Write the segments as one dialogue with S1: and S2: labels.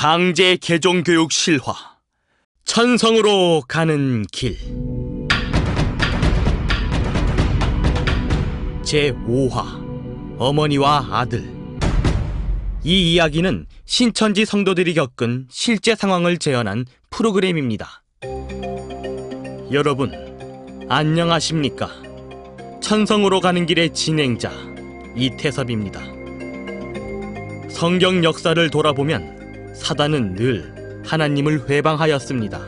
S1: 강제 개종교육 실화 천성으로 가는 길 제5화 어머니와 아들. 이 이야기는 신천지 성도들이 겪은 실제 상황을 재현한 프로그램입니다. 여러분 안녕하십니까? 천성으로 가는 길의 진행자 이태섭입니다. 성경 역사를 돌아보면 사단은 늘 하나님을 회방하였습니다.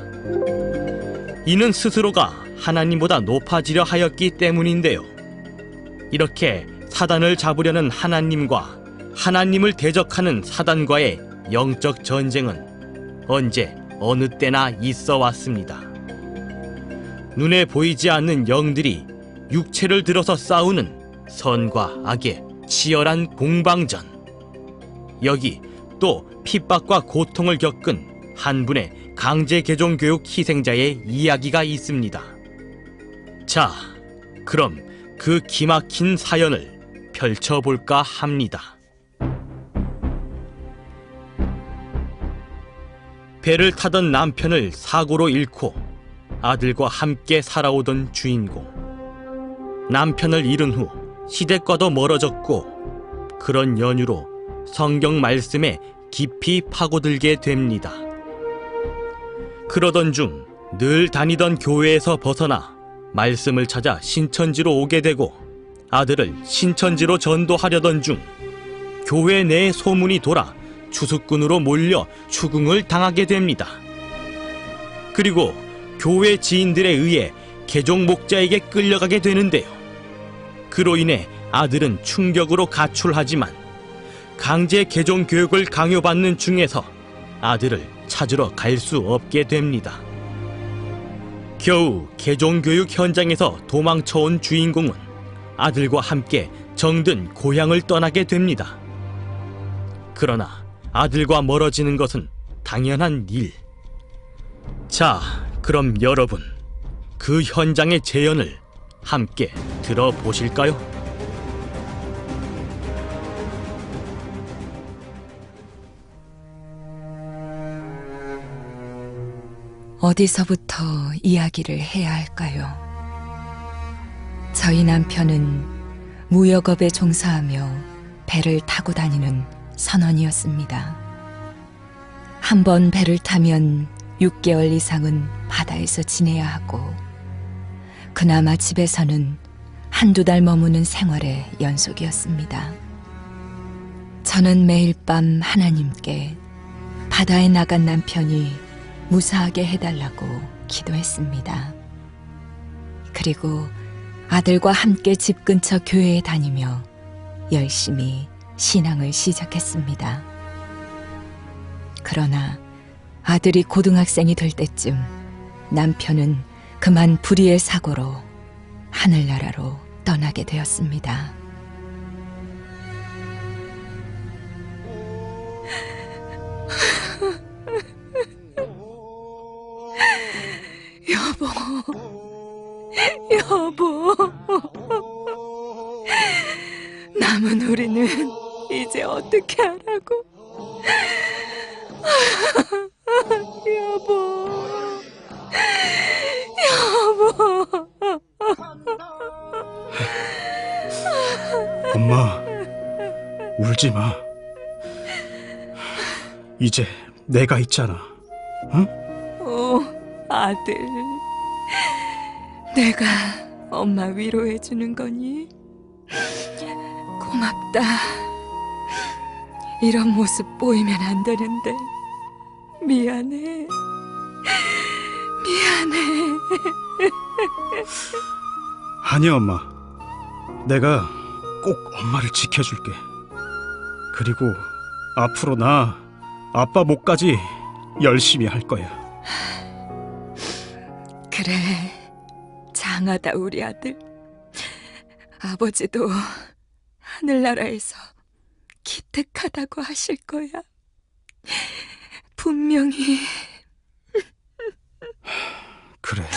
S1: 이는 스스로가 하나님보다 높아지려 하였기 때문인데요. 이렇게 사단을 잡으려는 하나님과 하나님을 대적하는 사단과의 영적 전쟁은 언제 어느 때나 있어 왔습니다. 눈에 보이지 않는 영들이 육체를 들어서 싸우는 선과 악의 치열한 공방전. 여기 또 핍박과 고통을 겪은 한 분의 강제 개종 교육 희생자의 이야기가 있습니다. 자, 그럼 그 기막힌 사연을 펼쳐볼까 합니다. 배를 타던 남편을 사고로 잃고 아들과 함께 살아오던 주인공. 남편을 잃은 후 시댁과도 멀어졌고 그런 연유로 성경 말씀에 깊이 파고들게 됩니다. 그러던 중 늘 다니던 교회에서 벗어나 말씀을 찾아 신천지로 오게 되고 아들을 신천지로 전도하려던 중 교회 내에 소문이 돌아 추수꾼으로 몰려 추궁을 당하게 됩니다. 그리고 교회 지인들에 의해 개종 목자에게 끌려가게 되는데요. 그로 인해 아들은 충격으로 가출하지만 강제 개종 교육을 강요받는 중에서 아들을 찾으러 갈 수 없게 됩니다. 겨우 개종 교육 현장에서 도망쳐온 주인공은 아들과 함께 정든 고향을 떠나게 됩니다. 그러나 아들과 멀어지는 것은 당연한 일. 자, 그럼 여러분 그 현장의 재연을 함께 들어보실까요?
S2: 어디서부터 이야기를 해야 할까요? 저희 남편은 무역업에 종사하며 배를 타고 다니는 선원이었습니다. 한 번 배를 타면 6개월 이상은 바다에서 지내야 하고 그나마 집에서는 한두 달 머무는 생활의 연속이었습니다. 저는 매일 밤 하나님께 바다에 나간 남편이 무사하게 해달라고 기도했습니다. 그리고 아들과 함께 집 근처 교회에 다니며 열심히 신앙을 시작했습니다. 그러나 아들이 고등학생이 될 때쯤 남편은 그만 불의의 사고로 하늘나라로 떠나게 되었습니다. 여보, 남은 우리는 이제 어떻게 하라고? 여보.
S3: 엄마, 울지 마. 이제 내가 있잖아. 응?
S2: 아들. 내가 엄마 위로해주는 거니? 고맙다. 이런 모습 보이면 안 되는데 미안해.
S3: 아니 엄마, 내가 꼭 엄마를 지켜줄게. 그리고 앞으로 나 아빠 목까지 열심히 할 거야.
S2: 그래, 장하다 우리 아들. 아버지도 하늘나라에서 기특하다고 하실 거야. 분명히.
S3: 그래,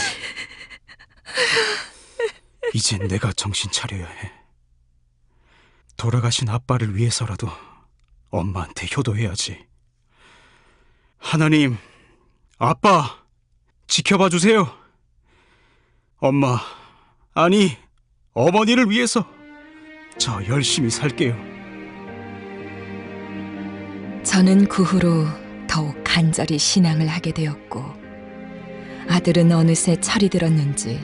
S3: 이젠 내가 정신 차려야 해. 돌아가신 아빠를 위해서라도 엄마한테 효도해야지. 하나님, 아빠, 지켜봐 주세요. 엄마, 아니, 어머니를 위해서 저 열심히 살게요.
S2: 저는 그 후로 더욱 간절히 신앙을 하게 되었고, 아들은 어느새 철이 들었는지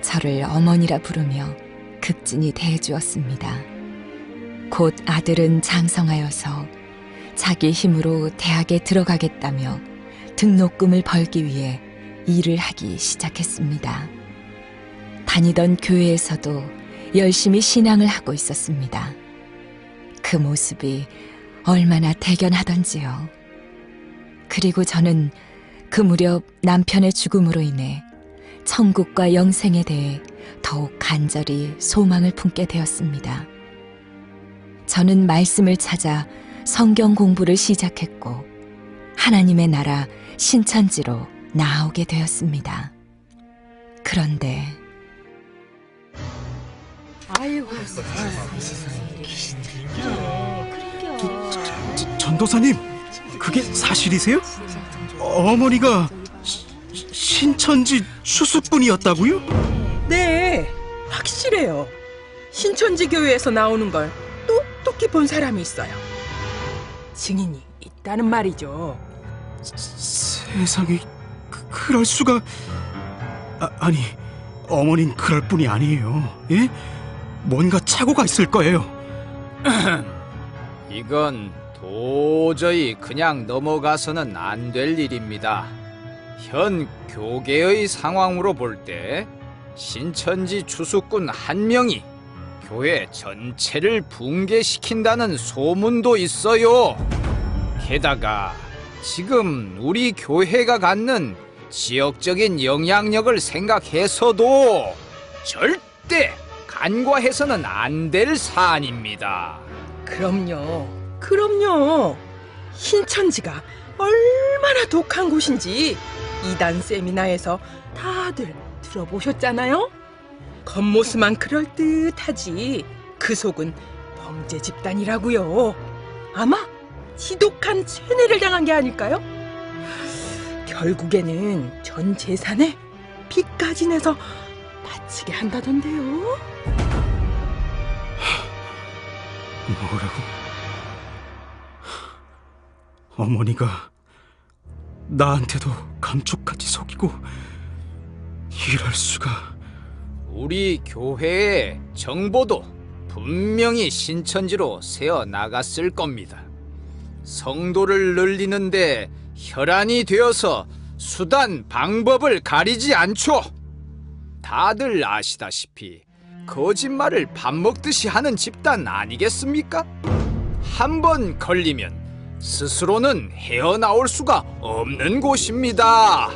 S2: 저를 어머니라 부르며 극진히 대해주었습니다. 곧 아들은 장성하여서 자기 힘으로 대학에 들어가겠다며 등록금을 벌기 위해 일을 하기 시작했습니다. 다니던 교회에서도 열심히 신앙을 하고 있었습니다. 그 모습이 얼마나 대견하던지요. 그리고 저는 그 무렵 남편의 죽음으로 인해 천국과 영생에 대해 더욱 간절히 소망을 품게 되었습니다. 저는 말씀을 찾아 성경 공부를 시작했고 하나님의 나라 신천지로 나아오게 되었습니다. 그런데
S3: 전도사님, 그게 사실이세요? 어머니가 신천지 추수꾼이었다고요?
S4: 네, 확실해요. 신천지 교회에서 나오는 걸 똑똑히 본 사람이 있어요. 증인이 있다는 말이죠.
S3: 세상에, 그럴 수가... 아니, 어머닌 그럴 뿐이 아니에요. 예? 뭔가 착오가 있을 거예요.
S5: 이건 도저히 그냥 넘어가서는 안 될 일입니다. 현 교계의 상황으로 볼 때 신천지 추수꾼 한 명이 교회 전체를 붕괴시킨다는 소문도 있어요. 게다가 지금 우리 교회가 갖는 지역적인 영향력을 생각해서도 절대 간과해서는 안 될 사안입니다.
S4: 그럼요. 신천지가 얼마나 독한 곳인지 이단 세미나에서 다들 들어보셨잖아요? 겉모습만 그럴듯하지 그 속은 범죄 집단이라고요. 아마 지독한 세뇌를 당한 게 아닐까요? 결국에는 전 재산에 빚까지 내서 바치게 한다던데요.
S3: 뭐라고? 어머니가 나한테도 감쪽같이 속이고 이럴 수가...
S5: 우리 교회의 정보도 분명히 신천지로 새어 나갔을 겁니다. 성도를 늘리는데 혈안이 되어서 수단, 방법을 가리지 않죠. 다들 아시다시피 거짓말을 밥 먹듯이 하는 집단 아니겠습니까? 한 번 걸리면 스스로는 헤어나올 수가 없는 곳입니다.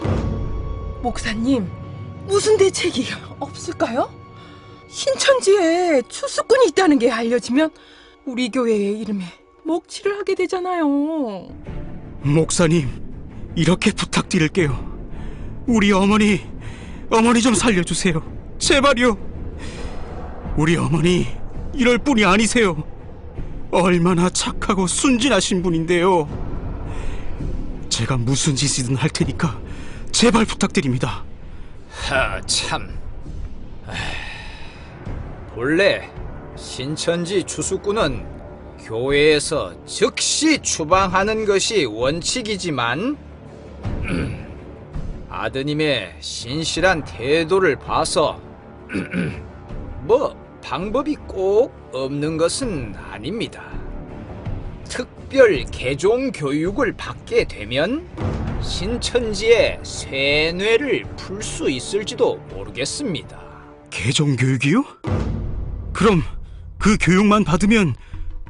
S4: 목사님, 무슨 대책이 없을까요? 신천지에 추수꾼이 있다는 게 알려지면 우리 교회의 이름에 먹칠을 하게 되잖아요.
S3: 목사님, 이렇게 부탁드릴게요. 우리 어머니 좀 살려주세요. 제발요. 우리 어머니 이럴 뿐이 아니세요. 얼마나 착하고 순진하신 분인데요. 제가 무슨 짓이든 할 테니까 제발 부탁드립니다.
S5: 참. 본래 신천지 추수꾼은 교회에서 즉시 추방하는 것이 원칙이지만 아드님의 신실한 태도를 봐서 뭐 방법이 꼭 없는 것은 아닙니다. 특별 개종 교육을 받게 되면 신천지의 쇠뇌를 풀 수 있을지도 모르겠습니다.
S3: 개종 교육이요? 그럼 그 교육만 받으면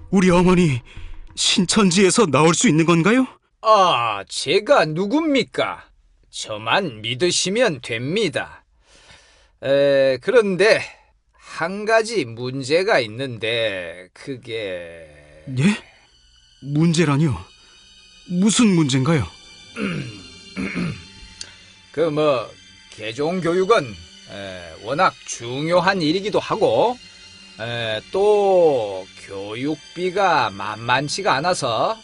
S3: 우리 어머니 신천지에서 나올 수 있는 건가요?
S5: 아, 제가 누굽니까? 저만 믿으시면 됩니다. 그런데 한 가지 문제가 있는데 그게...
S3: 예? 문제라뇨? 무슨 문제인가요?
S5: 개종 교육은 워낙 중요한 일이기도 하고 또 교육비가 만만치가 않아서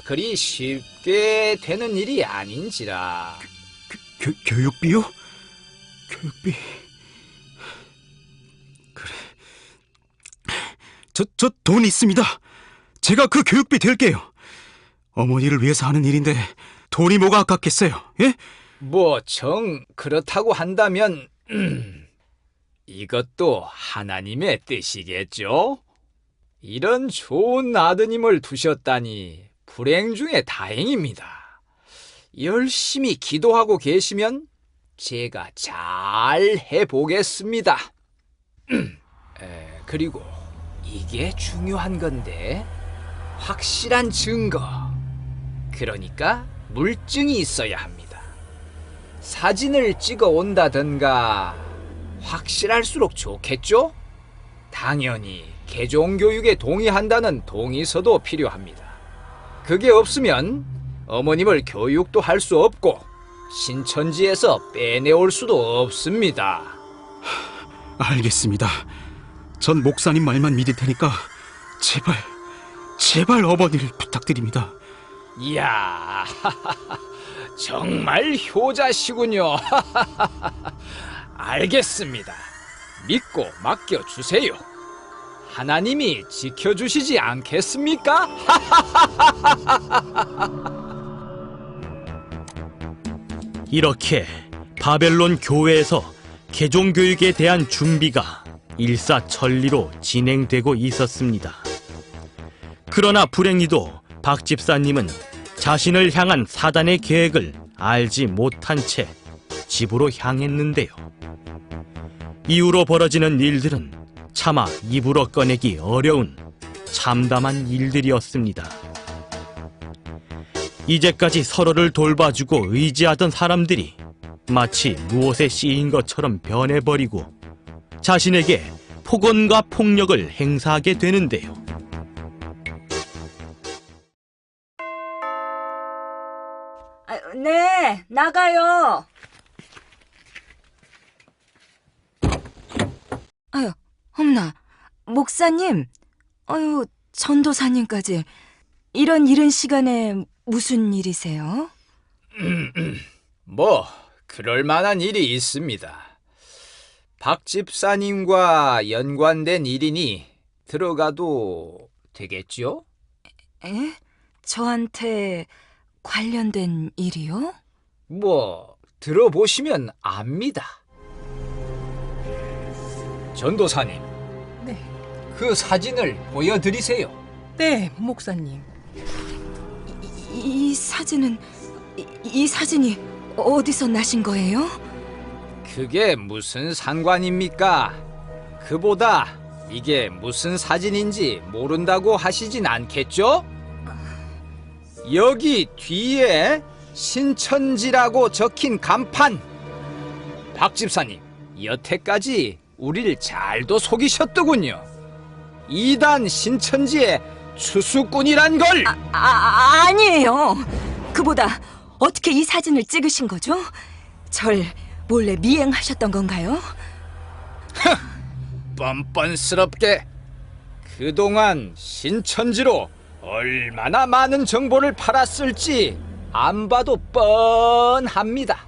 S5: 그리 쉽게 되는 일이 아닌지라.
S3: 교육비요? 교육비... 그래... 저 돈 있습니다. 제가 그 교육비 댈게요. 어머니를 위해서 하는 일인데 돈이 뭐가 아깝겠어요, 예?
S5: 뭐 정 그렇다고 한다면 이것도 하나님의 뜻이겠죠? 이런 좋은 아드님을 두셨다니 불행 중에 다행입니다. 열심히 기도하고 계시면 제가 잘 해보겠습니다. 그리고 이게 중요한 건데 확실한 증거, 그러니까 물증이 있어야 합니다. 사진을 찍어 온다던가 확실할수록 좋겠죠? 당연히 개종교육에 동의한다는 동의서도 필요합니다. 그게 없으면 어머님을 교육도 할 수 없고 신천지에서 빼내올 수도 없습니다.
S3: 알겠습니다. 전 목사님 말만 믿을 테니까 제발 어머니를 부탁드립니다.
S5: 이야, 정말 효자시군요. 알겠습니다. 믿고 맡겨주세요. 하나님이 지켜주시지 않겠습니까?
S1: 이렇게 바벨론 교회에서 개종교육에 대한 준비가 일사천리로 진행되고 있었습니다. 그러나 불행히도 박 집사님은 자신을 향한 사단의 계획을 알지 못한 채 집으로 향했는데요. 이후로 벌어지는 일들은 차마 입으로 꺼내기 어려운 참담한 일들이었습니다. 이제까지 서로를 돌봐주고 의지하던 사람들이 마치 무엇에 씌인 것처럼 변해버리고 자신에게 폭언과 폭력을 행사하게 되는데요.
S2: 네, 나가요. 아유, 엄나, 목사님, 아유, 전도사님까지 이런 이른 시간에 무슨 일이세요?
S5: 뭐 그럴 만한 일이 있습니다. 박 집사님과 연관된 일이니 들어가도 되겠죠?
S2: 에? 저한테 관련된 일이요?
S5: 뭐 들어보시면 압니다. 전도사님,
S4: 네,
S5: 그 사진을 보여드리세요.
S4: 네, 목사님.
S2: 이 사진은 이 사진이 어디서 나신 거예요?
S5: 그게 무슨 상관입니까? 그보다 이게 무슨 사진인지 모른다고 하시진 않겠죠? 여기 뒤에 신천지라고 적힌 간판. 박 집사님, 여태까지 우릴 잘도 속이셨더군요. 이단 신천지의 추수꾼이란 걸!
S2: 아니에요. 그보다 어떻게 이 사진을 찍으신 거죠? 절 몰래 미행하셨던 건가요?
S5: 뻔뻔스럽게. 그동안 신천지로 얼마나 많은 정보를 팔았을지 안 봐도 뻔합니다.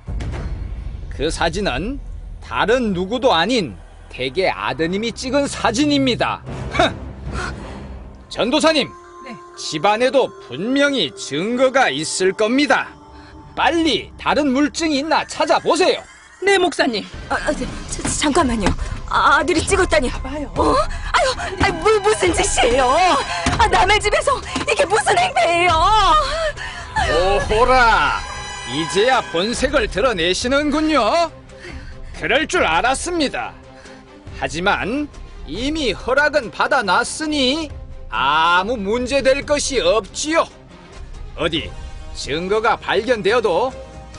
S5: 그 사진은 다른 누구도 아닌 댁의 아드님이 찍은 사진입니다. 전도사님,
S4: 네.
S5: 집안에도 분명히 증거가 있을 겁니다. 빨리 다른 물증이 있나 찾아보세요.
S4: 네, 목사님.
S2: 잠깐만요. 아들이 찍었다니.
S4: 봐요.
S2: 무슨 짓이에요? 남의 집에서 이게 무슨 행패예요?
S5: 오호라, 이제야 본색을 드러내시는군요. 그럴 줄 알았습니다. 하지만 이미 허락은 받아놨으니 아무 문제될 것이 없지요. 어디 증거가 발견되어도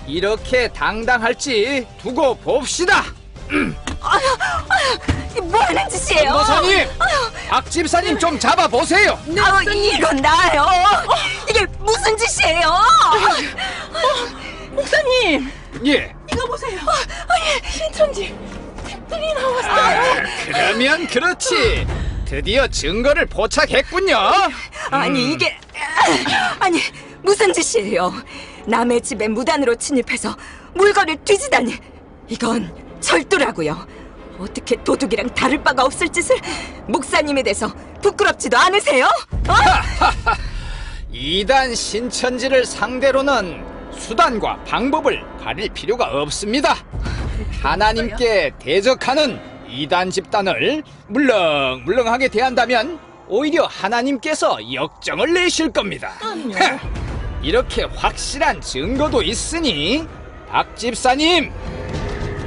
S5: 이렇게 당당할지 두고 봅시다.
S2: 뭐 하는 짓이에요?
S5: 전도사님, 박 집사님 좀 잡아보세요.
S2: 이건 나요. 이게 무슨 짓이에요?
S4: 목사님,
S5: 예.
S4: 이거 보세요. 신천지 책들이 나왔어요.
S5: 그러면 그렇지. 드디어 증거를 포착했군요.
S2: 아니 이게 아니, 무슨 짓이에요? 남의 집에 무단으로 침입해서 물건을 뒤지다니. 이건 절도라고요. 어떻게 도둑이랑 다를 바가 없을 짓을. 목사님에 대해서 부끄럽지도 않으세요?
S5: 이단 신천지를 상대로는 수단과 방법을 가릴 필요가 없습니다. 하나님께 대적하는 이단 집단을 물렁물렁하게 대한다면 오히려 하나님께서 역정을 내실 겁니다. 이렇게 확실한 증거도 있으니 박 집사님,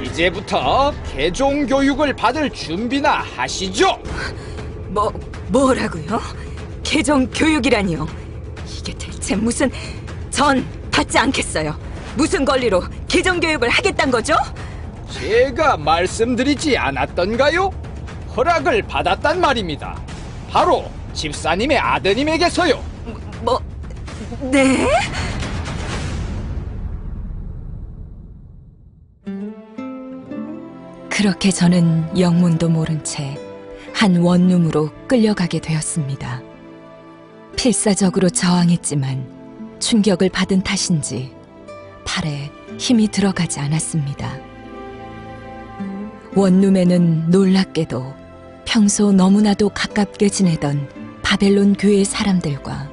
S5: 이제부터 개종 교육을 받을 준비나 하시죠.
S2: 뭐라고요? 개종 교육이라니요? 이게 대체 무슨... 전 받지 않겠어요. 무슨 권리로 개종 교육을 하겠단 거죠?
S5: 제가 말씀드리지 않았던가요? 허락을 받았단 말입니다. 바로 집사님의 아드님에게서요.
S2: 네? 그렇게 저는 영문도 모른 채 한 원룸으로 끌려가게 되었습니다. 필사적으로 저항했지만 충격을 받은 탓인지 팔에 힘이 들어가지 않았습니다. 원룸에는 놀랍게도 평소 너무나도 가깝게 지내던 바벨론 교회 사람들과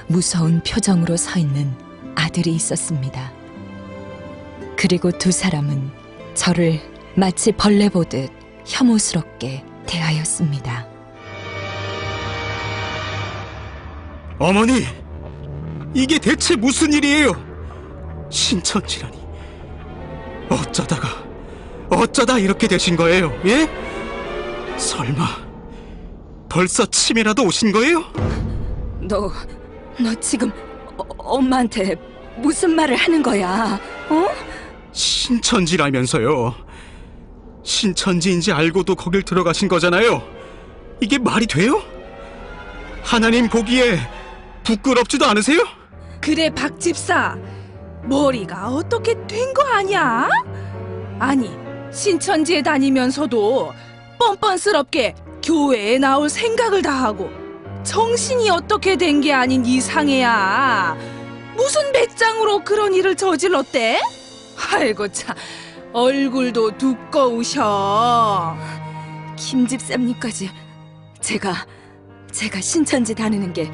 S2: 무서운 표정으로 서 있는 아들이 있었습니다. 그리고 두 사람은 저를 마치 벌레 보듯 혐오스럽게 대하였습니다.
S3: 어머니, 이게 대체 무슨 일이에요? 신천지라니. 어쩌다 이렇게 되신 거예요? 예? 설마 벌써 치매라도 오신 거예요?
S2: 너 지금 엄마한테 무슨 말을 하는 거야? 어?
S3: 신천지라면서요. 신천지인지 알고도 거길 들어가신 거잖아요. 이게 말이 돼요? 하나님 보기에 부끄럽지도 않으세요?
S4: 그래, 박 집사. 머리가 어떻게 된 거 아니야? 아니, 신천지에 다니면서도 뻔뻔스럽게 교회에 나올 생각을 다 하고 정신이 어떻게 된 게 아닌 이상해야. 무슨 배짱으로 그런 일을 저질렀대? 아이고 참, 얼굴도 두꺼우셔.
S2: 김 집사님까지 제가 신천지 다니는 게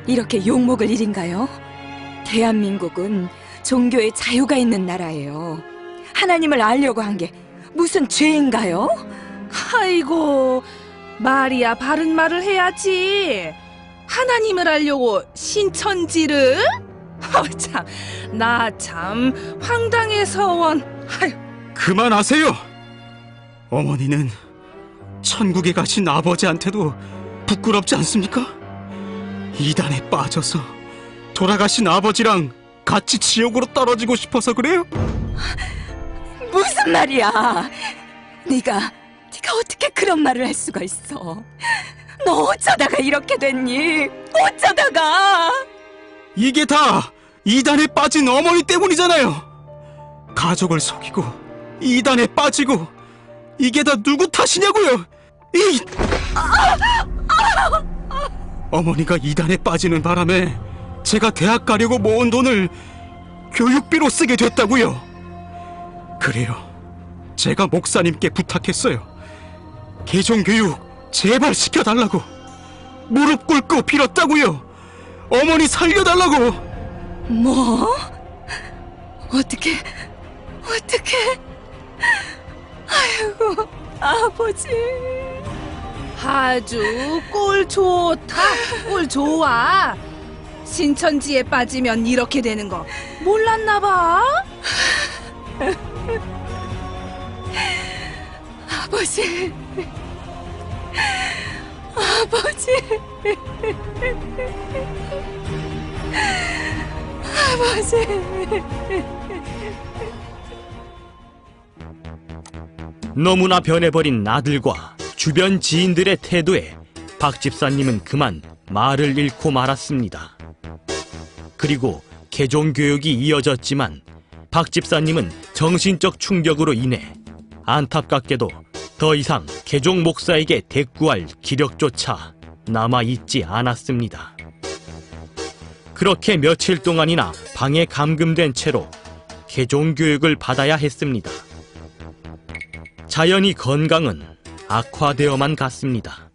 S2: 이렇게 욕먹을 일인가요? 대한민국은 종교의 자유가 있는 나라예요. 하나님을 알려고 한 게 무슨 죄인가요?
S4: 아이고, 말이야 바른 말을 해야지. 하나님을 알려고 신천지를? 참, 나 참 황당해서 원. 아유.
S3: 그만하세요. 어머니는 천국에 가신 아버지한테도 부끄럽지 않습니까? 이단에 빠져서 돌아가신 아버지랑 같이 지옥으로 떨어지고 싶어서 그래요?
S2: 무슨 말이야? 네가 어떻게 그런 말을 할 수가 있어? 너 어쩌다가 이렇게 됐니? 어쩌다가?
S3: 이게 다 이단에 빠진 어머니 때문이잖아요. 가족을 속이고 이단에 빠지고 이게 다 누구 탓이냐고요? 어머니가 이단에 빠지는 바람에 제가 대학 가려고 모은 돈을 교육비로 쓰게 됐다고요. 그래요. 제가 목사님께 부탁했어요. 개종교육 제발 시켜달라고. 무릎 꿇고 빌었다고요. 어머니 살려달라고.
S2: 뭐? 어떻게? 아이고, 아버지.
S4: 아주 꼴 좋다. 꼴 좋아. 신천지에 빠지면 이렇게 되는 거 몰랐나 봐.
S2: 아버지.
S1: 너무나 변해버린 아들과 주변 지인들의 태도에 박 집사님은 그만 말을 잃고 말았습니다. 그리고 개종교육이 이어졌지만 박 집사님은 정신적 충격으로 인해 안타깝게도 더 이상 개종 목사에게 대꾸할 기력조차 남아있지 않았습니다. 그렇게 며칠 동안이나 방에 감금된 채로 개종 교육을 받아야 했습니다. 자연히 건강은 악화되어만 갔습니다.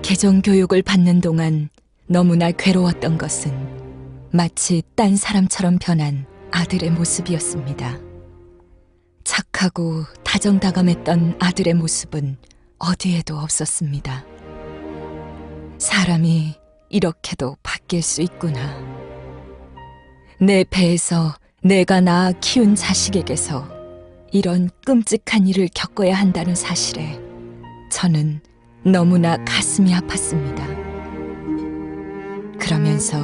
S2: 개종 교육을 받는 동안 너무나 괴로웠던 것은 마치 딴 사람처럼 변한 아들의 모습이었습니다. 착하고 다정다감했던 아들의 모습은 어디에도 없었습니다. 사람이 이렇게도 바뀔 수 있구나. 내 배에서 내가 낳아 키운 자식에게서 이런 끔찍한 일을 겪어야 한다는 사실에 저는 너무나 가슴이 아팠습니다. 그러면서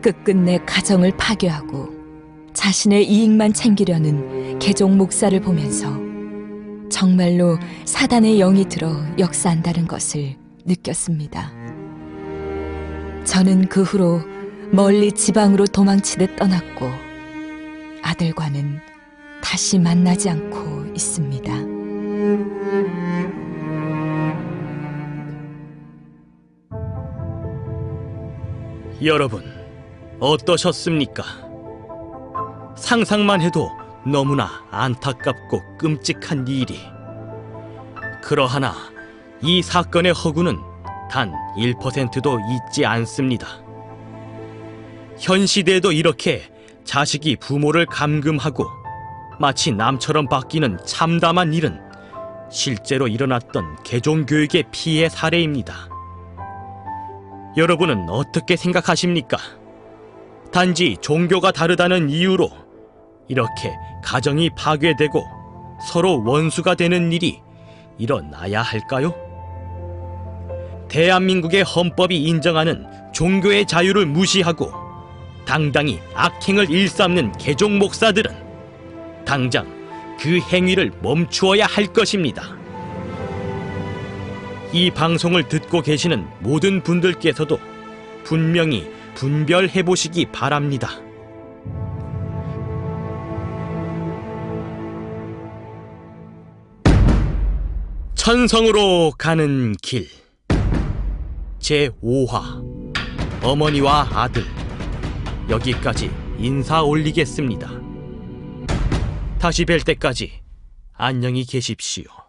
S2: 끝끝내 가정을 파괴하고 자신의 이익만 챙기려는 개종 목사를 보면서 정말로 사단의 영이 들어 역사한다는 것을 느꼈습니다. 저는 그 후로 멀리 지방으로 도망치듯 떠났고 아들과는 다시 만나지 않고 있습니다.
S1: 여러분, 어떠셨습니까? 상상만 해도 너무나 안타깝고 끔찍한 일이. 그러하나 이 사건의 허구는 단 1%도 있지 않습니다. 현 시대에도 이렇게 자식이 부모를 감금하고 마치 남처럼 바뀌는 참담한 일은 실제로 일어났던 개종교육의 피해 사례입니다. 여러분은 어떻게 생각하십니까? 단지 종교가 다르다는 이유로 이렇게 가정이 파괴되고 서로 원수가 되는 일이 일어나야 할까요? 대한민국의 헌법이 인정하는 종교의 자유를 무시하고 당당히 악행을 일삼는 개종 목사들은 당장 그 행위를 멈추어야 할 것입니다. 이 방송을 듣고 계시는 모든 분들께서도 분명히 분별해 보시기 바랍니다. 천성으로 가는 길 제5화 어머니와 아들, 여기까지 인사 올리겠습니다. 다시 뵐 때까지 안녕히 계십시오.